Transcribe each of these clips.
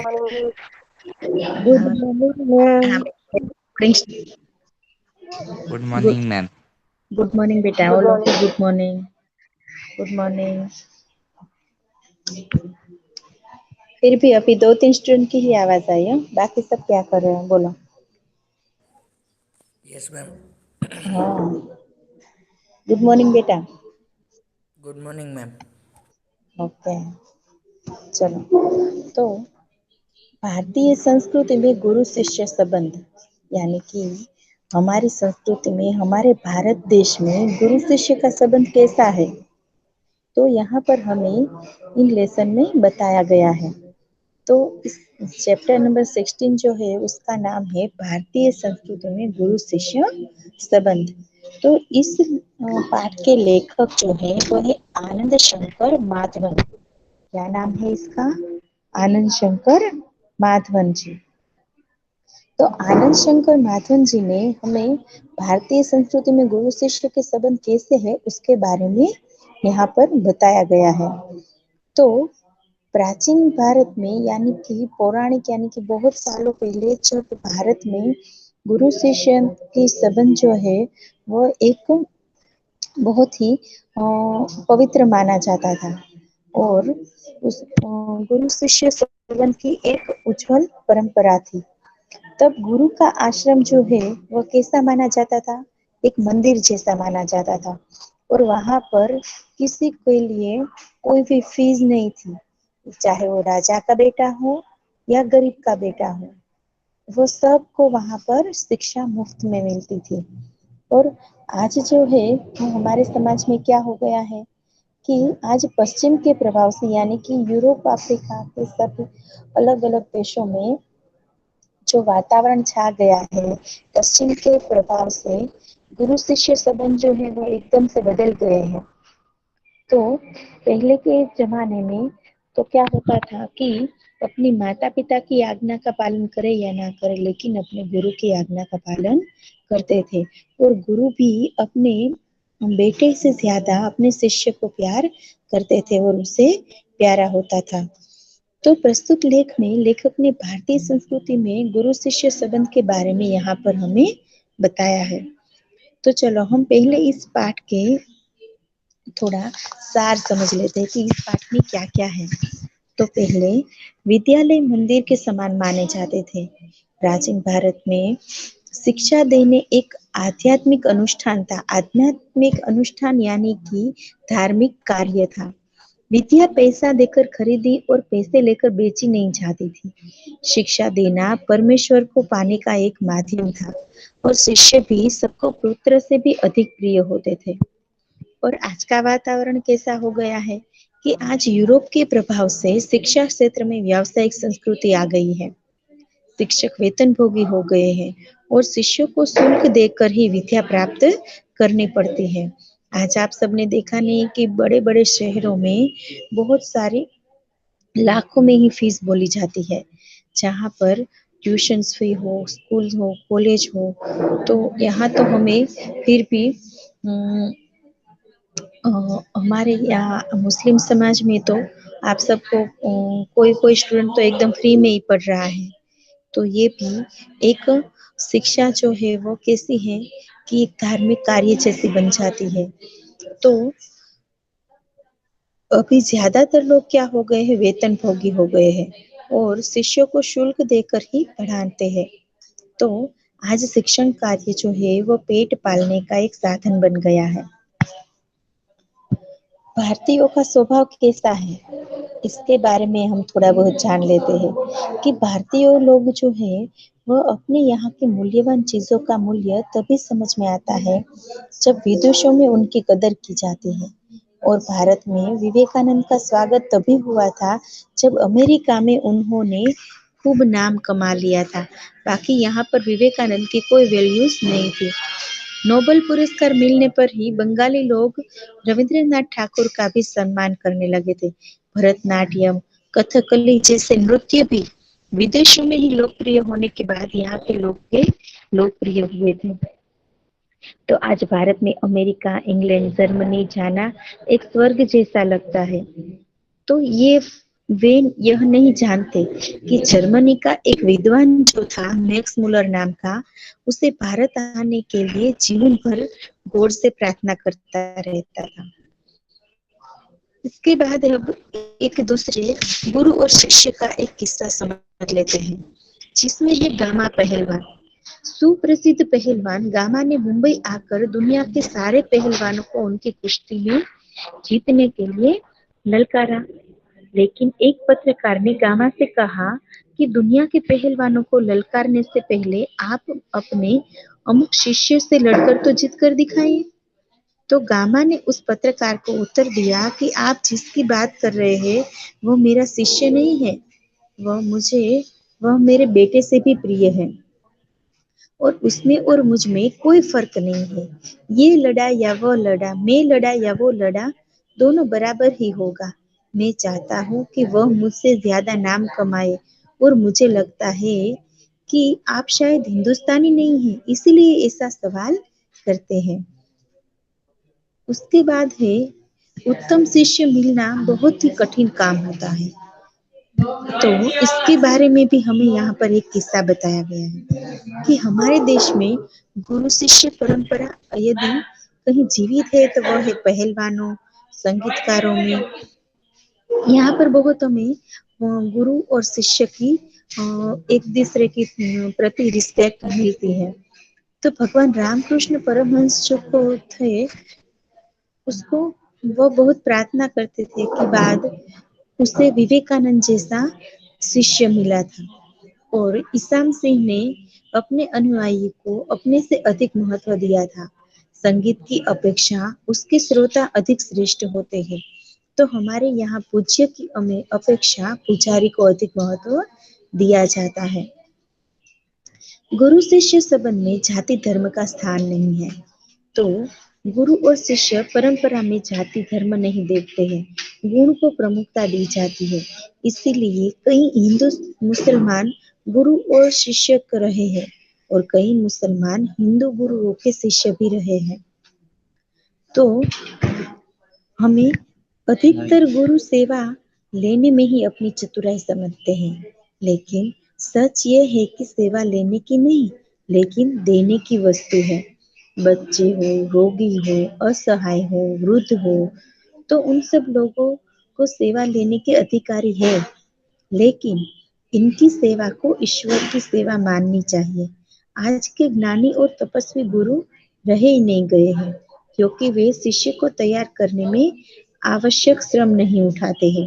Good morning, ma'am. Good Good, morning ma'am. good morning, बेटा. All of you, good morning. Good morning. फिर भी अभी दो तीन स्टूडेंट की ही आवाज आई है, बाकी सब क्या कर रहे हैं बोलो। Yes ma'am. हाँ, गुड मॉर्निंग बेटा. Good morning ma'am. ओके, चलो. तो भारतीय संस्कृति में गुरु शिष्य संबंध, यानी कि हमारी संस्कृति में, हमारे भारत देश में गुरु शिष्य का संबंध कैसा है, तो यहाँ पर हमें इन लेसन में बताया गया है। तो इस चैप्टर नंबर 16 जो है उसका नाम है भारतीय संस्कृति में गुरु शिष्य संबंध। तो इस पाठ के लेखक जो है वो है आनंद शंकर माधवन। क्या नाम है इसका? आनंद शंकर माधवन जी। तो आनंद शंकर माधवन जी ने हमें भारतीय संस्कृति में गुरु शिष्य के संबंध कैसे है उसके बारे में यहाँ पर बताया गया है। तो प्राचीन भारत में, यानी कि पौराणिक, यानी कि बहुत सालों पहले जब भारत में गुरु शिष्य की संबंध जो है वो एक बहुत ही पवित्र माना जाता था, और उस गुरु शिष्य संबंध की एक उज्जवल परंपरा थी। तब गुरु का आश्रम जो है वह कैसा माना जाता था? एक मंदिर जैसा माना जाता था, और वहां पर किसी के लिए कोई भी फीस नहीं थी, चाहे वो राजा का बेटा हो या गरीब का बेटा हो, वो सबको वहां पर शिक्षा मुफ्त में मिलती थी। और आज जो है वो हमारे समाज में क्या हो गया है कि आज पश्चिम के प्रभाव से, यानी कि यूरोप, अफ्रीका के सब अलग अलग देशों में जो वातावरण छा गया है, पश्चिम के प्रभाव से गुरु शिष्य संबंध जो है वो एकदम से बदल गए हैं। तो पहले के जमाने में तो क्या होता था कि अपनी माता पिता की आज्ञा का पालन करे या ना करे, लेकिन अपने गुरु की आज्ञा का पालन करते थे। और गुरु भी अपने बेटे से ज्यादा अपने शिष्य को प्यार करते थे और उसे प्यारा होता था। तो प्रस्तुत लेख में लेखक ने भारतीय संस्कृति में गुरु शिष्य संबंध के बारे में यहाँ पर हमें बताया है। तो चलो हम पहले इस पाठ के थोड़ा सार समझ लेते हैं कि इस पाठ में क्या क्या है। तो पहले विद्यालय मंदिर के समान माने जाते थे। प्राचीन भारत में शिक्षा देने एक आध्यात्मिक अनुष्ठान था। आध्यात्मिक अनुष्ठान यानी कि धार्मिक कार्य था। विद्या पैसा देकर खरीदी और पैसे लेकर बेची नहीं जाती थी। शिक्षा देना परमेश्वर को पाने का एक माध्यम था, और शिष्य भी सबको पुत्र से भी अधिक प्रिय होते थे। और आज का वातावरण कैसा हो गया है कि आज यूरोप के प्रभाव से शिक्षा क्षेत्र में व्यावसायिक संस्कृति आ गई है। शिक्षक वेतन भोगी हो गए हैं और शिष्यों को शुल्क देकर ही विद्या प्राप्त करनी पड़ती है। आज आप सबने देखा नहीं कि बड़े बड़े शहरों में बहुत सारी लाखों में ही फीस बोली जाती है, जहाँ पर ट्यूशन फी हो, स्कूल हो, कॉलेज हो। तो यहाँ तो हमें फिर भी हमारे यहाँ मुस्लिम समाज में तो आप सबको कोई कोई स्टूडेंट तो एकदम फ्री में ही पढ़ रहा है। तो ये भी एक शिक्षा जो है वो कैसी है कि एक धार्मिक कार्य जैसी बन जाती है। तो अभी ज्यादातर लोग क्या हो गए हैं, वेतन भोगी हो गए हैं और शिष्यों को शुल्क देकर ही पढ़ाते हैं। तो आज शिक्षण कार्य जो है वो पेट पालने का एक साधन बन गया है। भारतीयों का स्वभाव कैसा है इसके बारे में हम थोड़ा बहुत जान लेते हैं कि भारतीय लोग जो है वह अपने यहाँ के मूल्यवान चीजों का मूल्य तभी समझ में आता है जब विदेशों में उनकी कदर की जाती है। और भारत में विवेकानंद का स्वागत तभी हुआ था जब अमेरिका में उन्होंने खूब नाम कमा लिया था। बाकी यहाँ पर विवेकानंद की कोई वैल्यूज नहीं थी। नोबेल पुरस्कार मिलने पर ही बंगाली लोग रविंद्रनाथ ठाकुर का भी सम्मान करने लगे थे। भरतनाट्यम, कथकली जैसे नृत्य भी विदेशों में ही लोकप्रिय होने के बाद यहाँ के लोग के लोकप्रिय हुए थे। तो आज भारत में अमेरिका, इंग्लैंड, जर्मनी जाना एक स्वर्ग जैसा लगता है। तो ये वे यह नहीं जानते कि जर्मनी का एक विद्वान जो था मैक्स मुलर नाम का, उसे भारत आने के लिए जीवन भर गौर से प्रार्थना करता रहता था। इसके बाद अब एक दूसरे गुरु और शिष्य का एक किस्सा समझ लेते हैं, जिसमें ये गामा पहलवान, सुप्रसिद्ध पहलवान गामा ने मुंबई आकर दुनिया के सारे पहलवानों को उनकी कुश्ती में जीतने के लिए ललकारा। लेकिन एक पत्रकार ने गामा से कहा कि दुनिया के पहलवानों को ललकारने से पहले आप अपने अमुक शिष्य से लड़कर तो जीत कर दिखाइए। तो गामा ने उस पत्रकार को उत्तर दिया कि आप जिसकी बात कर रहे हैं वो मेरा शिष्य नहीं है, वह मेरे बेटे से भी प्रिय है और उसमें और मुझ में कोई फर्क नहीं है। ये लड़ा या वो लड़ा, मैं लड़ा या वो लड़ा, दोनों बराबर ही होगा। मैं चाहता हूँ कि वह मुझसे ज्यादा नाम कमाए और मुझे लगता है कि आप शायद हिंदुस्तानी नहीं हैं, इसीलिए ऐसा सवाल करते हैं। उसके बाद है, उत्तम शिष्य मिलना बहुत ही कठिन काम होता है। तो इसके बारे में भी हमें यहाँ पर एक किस्सा बताया गया है कि हमारे देश में गुरु शिष्य परंपरा यदि कहीं जीवित है तो वह है पहलवानों, संगीतकारों में। यहाँ पर बहुत हमें गुरु और शिष्य की एक दूसरे की प्रति रिस्पेक्ट मिलती है। तो भगवान रामकृष्ण परमहंस जो को थे, उसको वो बहुत प्रार्थना करते थे कि बाद उसे विवेकानंद जैसा शिष्य मिला था। और ईसाम सिंह ने अपने अनुयायी को अपने से अधिक महत्व दिया था। संगीत की अपेक्षा उसके श्रोता अधिक श्रेष्ठ होते हैं। तो हमारे यहाँ पूज्य की अपेक्षा पुजारी को अधिक महत्व दिया जाता है। गुरु शिष्य संबंध में जाति धर्म का स्थान नहीं है। तो गुरु और शिष्य परंपरा में जाति धर्म नहीं देखते हैं, गुण को प्रमुखता दी जाती है। इसीलिए कई हिंदू मुसलमान गुरु और शिष्य रहे हैं और कई मुसलमान हिंदू गुरुओं के शिष्य भी रहे हैं। तो हमें अधिकतर गुरु सेवा लेने में ही अपनी चतुराई समझते हैं, लेकिन सच ये है कि सेवा लेने की नहीं, लेकिन देने की वस्तु है। बच्चे हो, रोगी हो, असहाय हो, वृद्ध हो, तो उन सब लोगों को सेवा लेने के अधिकारी है। लेकिन इनकी सेवा को ईश्वर की सेवा माननी चाहिए। आज के ज्ञानी और तपस्वी गुरु रहे ही नहीं गए हैं, क्योंकि वे शिष्य को तैयार करने में आवश्यक श्रम नहीं उठाते हैं।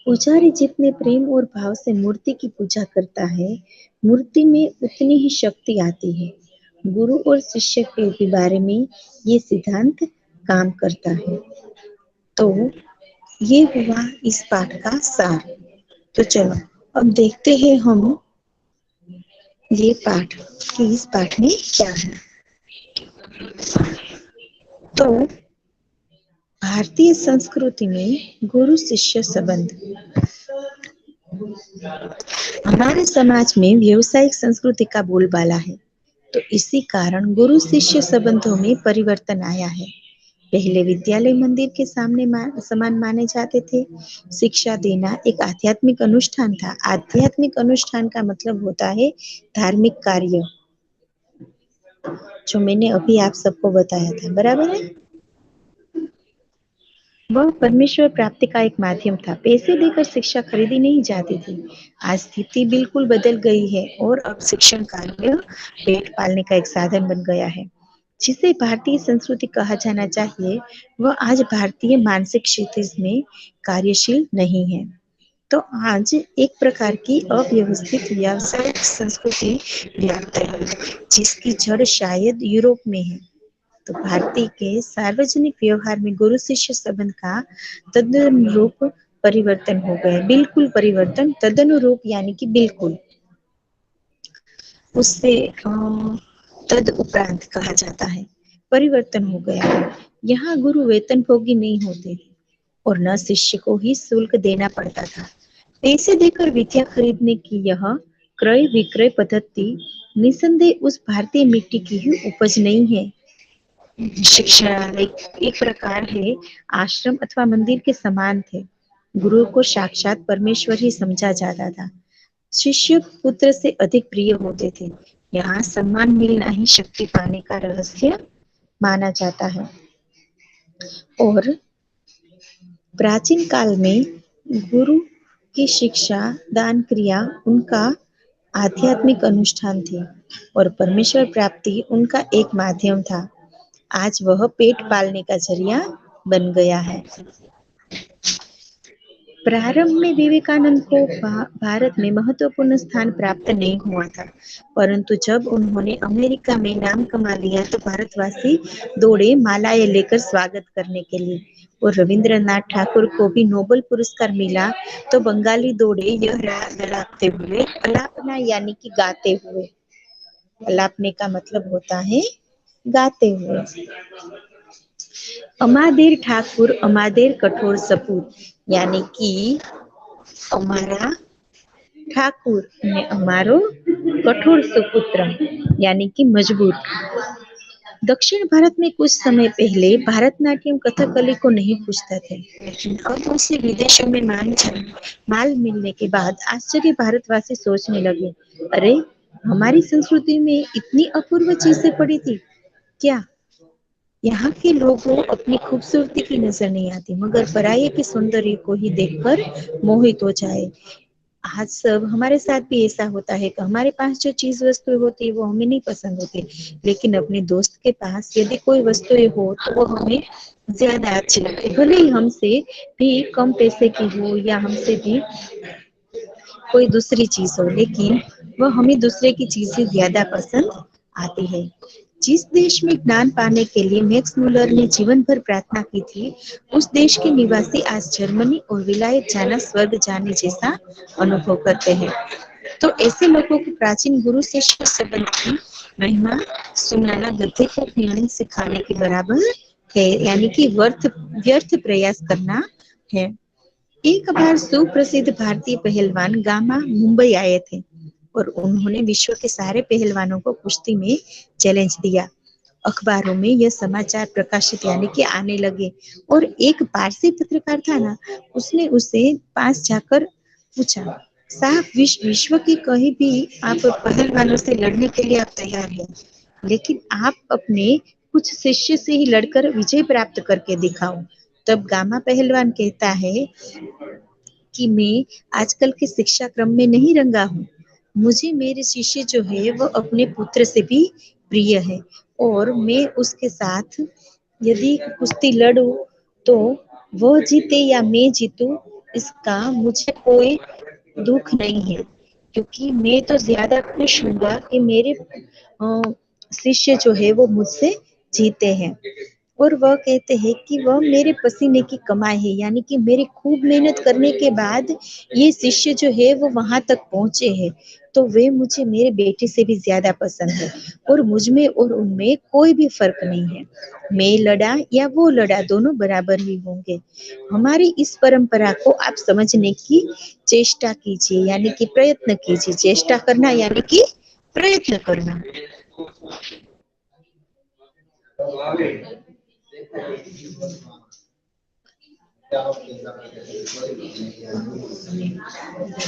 पुजारी जितने प्रेम और भाव से मूर्ति की पूजा करता है, मूर्ति में उतनी ही शक्ति आती है। गुरु और शिष्य के बारे में ये सिद्धांत काम करता है। तो ये हुआ इस पाठ का सार। तो चलो अब देखते हैं हम ये पाठ कि इस पाठ में क्या है। तो भारतीय संस्कृति में गुरु शिष्य संबंध। हमारे समाज में व्यवसायिक संस्कृति का बोलबाला है, तो इसी कारण गुरु शिष्य संबंधों में परिवर्तन आया है। पहले विद्यालय मंदिर के समान माने जाते थे। शिक्षा देना एक आध्यात्मिक अनुष्ठान था। आध्यात्मिक अनुष्ठान का मतलब होता है धार्मिक कार्य, जो मैंने अभी आप सबको बताया था, बराबर है। वह परमेश्वर प्राप्ति का एक माध्यम था। पैसे देकर शिक्षा खरीदी नहीं जाती थी। आज स्थिति बिल्कुल बदल गई है और अब शिक्षण कार्य पेट पालने का एक साधन बन गया है। जिसे भारतीय संस्कृति कहा जाना चाहिए, वह आज भारतीय मानसिक क्षितिज में कार्यशील नहीं है। तो आज एक प्रकार की अव्यवस्थित व्यावसायिक संस्कृति व्याप्त है, जिसकी जड़ शायद यूरोप में है। तो भारतीय के सार्वजनिक व्यवहार में गुरु शिष्य संबंध का तदनुरूप परिवर्तन हो गया। बिल्कुल परिवर्तन, तदनुरूप यानी कि बिल्कुल, उससे तद उपरांत कहा जाता है, परिवर्तन हो गया है। यहाँ गुरु वेतन भोगी नहीं होते और न शिष्य को ही शुल्क देना पड़ता था। पैसे देकर विद्या खरीदने की यह क्रय विक्रय पद्धति निसंदेह उस भारतीय मिट्टी की ही उपज नहीं है। शिक्षा एक प्रकार है आश्रम अथवा मंदिर के समान थे। गुरु को साक्षात परमेश्वर ही समझा जाता था। शिष्य पुत्र से अधिक प्रिय होते थे। यहाँ सम्मान मिलना ही शक्ति पाने का रहस्य माना जाता है। और प्राचीन काल में गुरु की शिक्षा, दान क्रिया उनका आध्यात्मिक अनुष्ठान थे और परमेश्वर प्राप्ति उनका एक माध्यम था। आज वह पेट पालने का जरिया बन गया है। प्रारंभ में विवेकानंद को भारत में महत्वपूर्ण स्थान प्राप्त नहीं हुआ था, परंतु जब उन्होंने अमेरिका में नाम कमा लिया तो भारतवासी दौड़े मालाएं लेकर स्वागत करने के लिए। और रविंद्रनाथ ठाकुर को भी नोबेल पुरस्कार मिला तो बंगाली दौड़े यह राग ललापते हुए, अलापना यानी कि गाते हुए। अलापने का मतलब होता है गाते हुए। अमादेर ठाकुर अमादेर कठोर सपूत, यानी कि અમારા ઠાકુર અને અમારો कठोर सुपुत्र, यानी कि मजबूत। दक्षिण भारत में कुछ समय पहले भारतनाट्यम कथकली को नहीं पूछते थे, लेकिन अब उसे विदेशों में माल मिलने के बाद आश्चर्य भारतवासी सोचने लगे, अरे हमारी संस्कृति में इतनी अपूर्व चीजें पड़ी थी क्या? यहाँ के लोगों अपनी खूबसूरती की नजर नहीं आती, मगर पराये के सौंदर्य को ही देखकर मोहित हो जाए। आज सब हमारे साथ भी ऐसा होता है कि हमारे पास जो चीज वस्तुएं होती है वो हमें नहीं पसंद होती, लेकिन अपने दोस्त के पास यदि कोई वस्तुएं हो तो वो हमें ज्यादा अच्छी लगती, भले ही हमसे भी कम पैसे की हो या हमसे भी कोई दूसरी चीज हो, लेकिन वह हमें दूसरे की चीजें ज्यादा पसंद आती है। जिस देश में ज्ञान पाने के लिए मैक्स मुलर ने जीवन भर प्रार्थना की थी, उस देश के निवासी आज जर्मनी और विलायत जाना स्वर्ग जाने जैसा अनुभव करते हैं। तो ऐसे लोगों को प्राचीन गुरु शिष्य संबंध की महिमा सुनाना गधे को ज्ञान सिखाने के बराबर है, यानी कि व्यर्थ प्रयास करना है। एक बार सुप्रसिद्ध भारतीय पहलवान गामा मुंबई आए थे और उन्होंने विश्व के सारे पहलवानों को कुश्ती में चैलेंज दिया। अखबारों में यह समाचार प्रकाशित यानी कि आने लगे और एक पारसी पत्रकार था ना, उसने उसे पास जाकर पूछा, साहब विश्व की कहीं भी आप पहलवानों से लड़ने के लिए आप तैयार हैं, लेकिन आप अपने कुछ शिष्य से ही लड़कर विजय प्राप्त करके दिखाओ। तब गामा पहलवान कहता है कि मैं आजकल के शिक्षा क्रम में नहीं रंगा हूँ, मुझे मेरे शिष्य जो है वो अपने पुत्र से भी प्रिय है और मैं उसके साथ यदि कुश्ती लड़ूं तो वह जीते या मैं जीतूं, इसका मुझे कोई दुख नहीं है, क्योंकि मैं तो ज्यादा खुश हूँगा कि मेरे शिष्य जो है वो मुझसे जीते हैं। और वह कहते हैं कि वह मेरे पसीने की कमाई है, यानी कि मेरी खूब मेहनत करने के बाद ये शिष्य जो है वो वहां तक पहुंचे हैं, तो वे मुझे मेरे बेटे से भी ज्यादा पसंद है और मुझ में और उनमें कोई भी फर्क नहीं है। मैं लड़ा या वो लड़ा, दोनों बराबर ही होंगे। हमारी इस परंपरा को आप समझने की चेष्टा कीजिए, यानी कि प्रयत्न कीजिए। चेष्टा करना यानी कि प्रयत्न करना।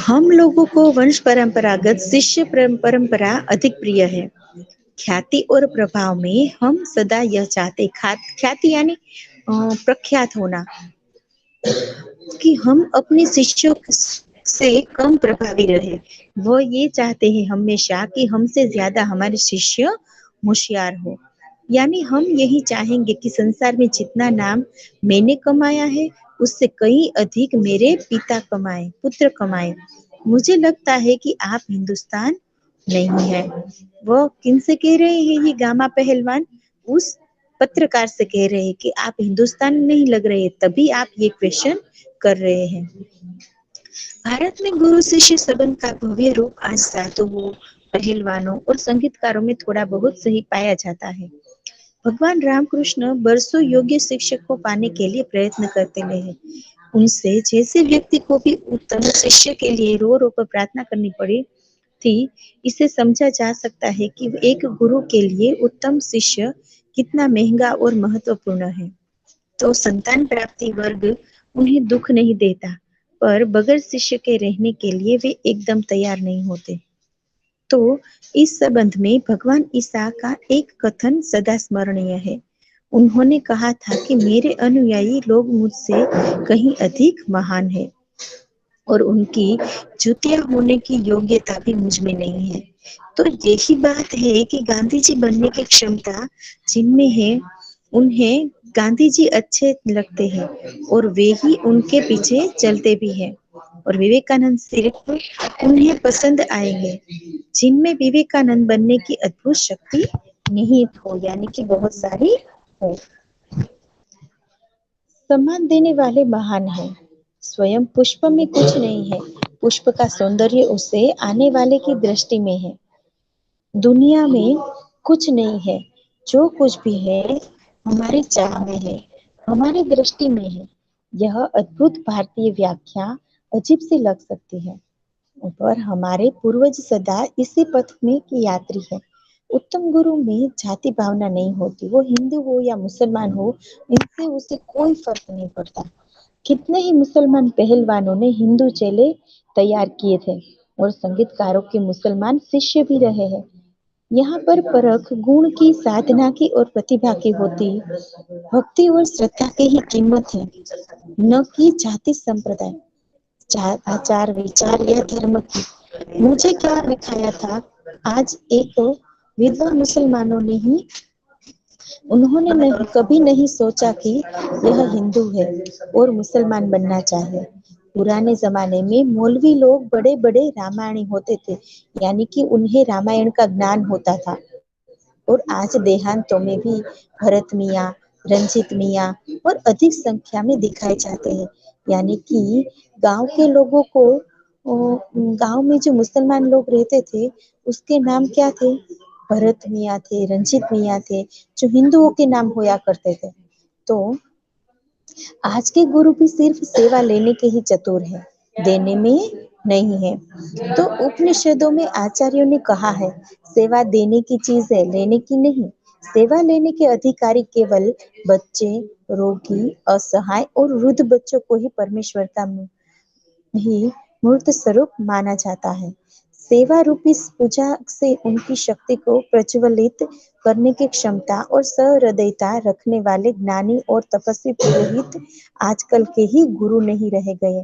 हम लोगों को वंश परंपरागत शिष्य परंपरा अधिक प्रिय है। ख्याति और प्रभाव में हम सदा यह चाहते, ख्याति यानी प्रख्यात होना, कि हम अपने शिष्यों से कम प्रभावी रहे। वो ये चाहते हैं हमेशा कि हमसे ज्यादा हमारे शिष्य होशियार हो, यानी हम यही चाहेंगे कि संसार में जितना नाम मैंने कमाया है उससे कहीं अधिक मेरे पिता कमाए, पुत्र कमाए। मुझे लगता है कि आप हिंदुस्तान नहीं है। वो किनसे कह रहे हैं ये गामा पहलवान? उस पत्रकार से कह रहे हैं कि आप हिंदुस्तान नहीं लग रहे, तभी आप ये क्वेश्चन कर रहे हैं। भारत में गुरु शिष्य संबंध का भव्य रूप आज साधुओं, पहलवानों और संगीतकारों में थोड़ा बहुत सही पाया जाता है। भगवान रामकृष्ण बरसों योग्य शिक्षक को पाने के लिए प्रयत्न करते रहे। उनसे जैसे व्यक्ति को भी उत्तम शिष्य के लिए रो रो कर प्रार्थना करनी पड़ी थी, इसे समझा जा सकता है कि एक गुरु के लिए उत्तम शिष्य कितना महंगा और महत्वपूर्ण है। तो संतान प्राप्ति वर्ग उन्हें दुख नहीं देता, पर बगैर शिष्य के रहने के लिए वे एकदम तैयार नहीं होते। तो इस संबंध में भगवान ईसा का एक कथन सदा स्मरणीय है। उन्होंने कहा था कि मेरे अनुयायी लोग मुझसे कहीं अधिक महान हैं और उनकी जूतियां होने की योग्यता भी मुझ में नहीं है। तो यही बात है कि गांधी जी बनने की क्षमता जिनमें है, उन्हें गांधी जी अच्छे लगते हैं और वे ही उनके पीछे चलते भी हैं। और विवेकानंद सिर्फ उन्हें पसंद आएंगे जिनमें विवेकानंद बनने की अद्भुत शक्ति निहित हो, यानी कि बहुत सारी हो। सम्मान देने वाले महान हैं। स्वयं पुष्प में कुछ नहीं है, पुष्प का सौंदर्य उसे आने वाले की दृष्टि में है। दुनिया में कुछ नहीं है, जो कुछ भी है हमारी चाह में है, हमारी दृष्टि में है। यह अद्भुत भारतीय व्याख्या अजीब सी लग सकती है, पर हमारे पूर्वज सदा इसी पथ में की यात्री है। उत्तम गुरु में जाति भावना नहीं होती, वो हिंदू हो या मुसलमान हो, इनसे उसे कोई फर्क नहीं पड़ता। कितने ही मुसलमान पहलवानों ने हिंदू चेले तैयार किए थे और संगीतकारों के मुसलमान शिष्य भी रहे हैं। यहाँ पर परख गुण की, साधना की और प्रतिभा की होती, भक्ति और श्रद्धा की ही कीमत है, न कि जाति संप्रदाय, आचार विचार या धर्म की। मुझे क्या दिखाया था, आज एक विधवा मुसलमानों ने ही, उन्होंने नहीं, कभी नहीं सोचा कि यह हिंदू है और मुसलमान बनना चाहे। पुराने जमाने में मौलवी लोग बड़े बड़े रामायणी होते थे, यानी कि उन्हें रामायण का ज्ञान होता था। और आज देहांतों में भी भरत मियाँ, रंजीत मियाँ और अधिक संख्या में दिखाए जाते हैं। यानी कि गांव के लोगों को, गांव में जो मुसलमान लोग रहते थे उसके नाम क्या थे, भरत मियाँ थे, रंजीत मियाँ थे, जो हिंदुओं के नाम होया करते थे। तो आज के गुरु भी सिर्फ सेवा लेने के ही चतुर हैं, देने में नहीं है। तो उपनिषदों में आचार्यों ने कहा है, सेवा देने की चीज है, लेने की नहीं। सेवा लेने के अधिकारी केवल बच्चे, रोगी, असहाय और वृद्ध बच्चों को ही परमेश्वरता ही मूर्त स्वरूप माना जाता है। सेवा रूपी पूजा से उनकी शक्ति को प्रज्वलित करने की क्षमता और सहृदयता रखने वाले ज्ञानी और तपस्वी पुरोहित आजकल के ही गुरु नहीं रह गए।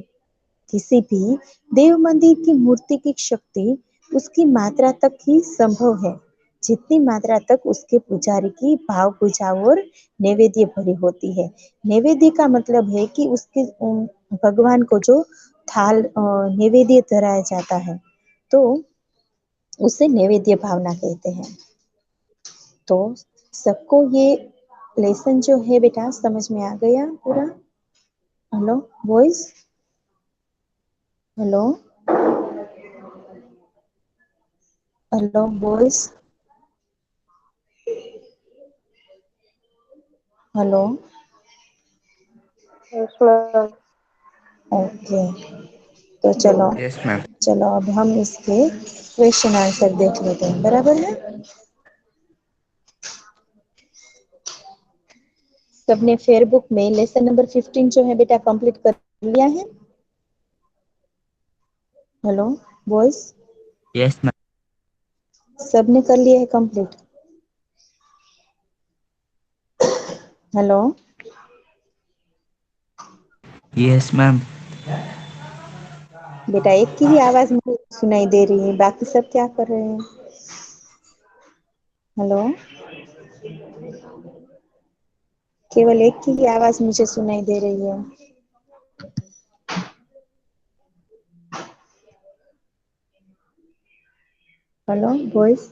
किसी भी देव मंदिर की मूर्ति की शक्ति उसकी मात्रा तक ही संभव है, जितनी मात्रा तक उसके पुजारी की भाव पूजा और नैवेद्य भरी होती है। नैवेद्य का मतलब है कि उसके भगवान को जो थाल नैवेद्य धराया जाता है, तो उसे नैवेद्य भावना कहते हैं। तो सबको ये लेसन जो है बेटा समझ में आ गया पूरा? Hello boys, hello, hello boys, hello. Yes ma'am. Okay, तो चलो, यस मैम। चलो अब हम इसके क्वेश्चन आंसर देख लेते हैं, बराबर है? सबने फेयरबुक में लेसन नंबर 15 जो है बेटा कंप्लीट कर लिया है? Hello boys, yes ma'am. सबने कर लिया है कंप्लीट? Hello, yes ma'am. बेटा एक की ही आवाज मुझे सुनाई दे रही है, बाकी सब क्या कर रहे हैं? हेलो, केवल एक की ही आवाज मुझे सुनाई दे रही है। Hello boys,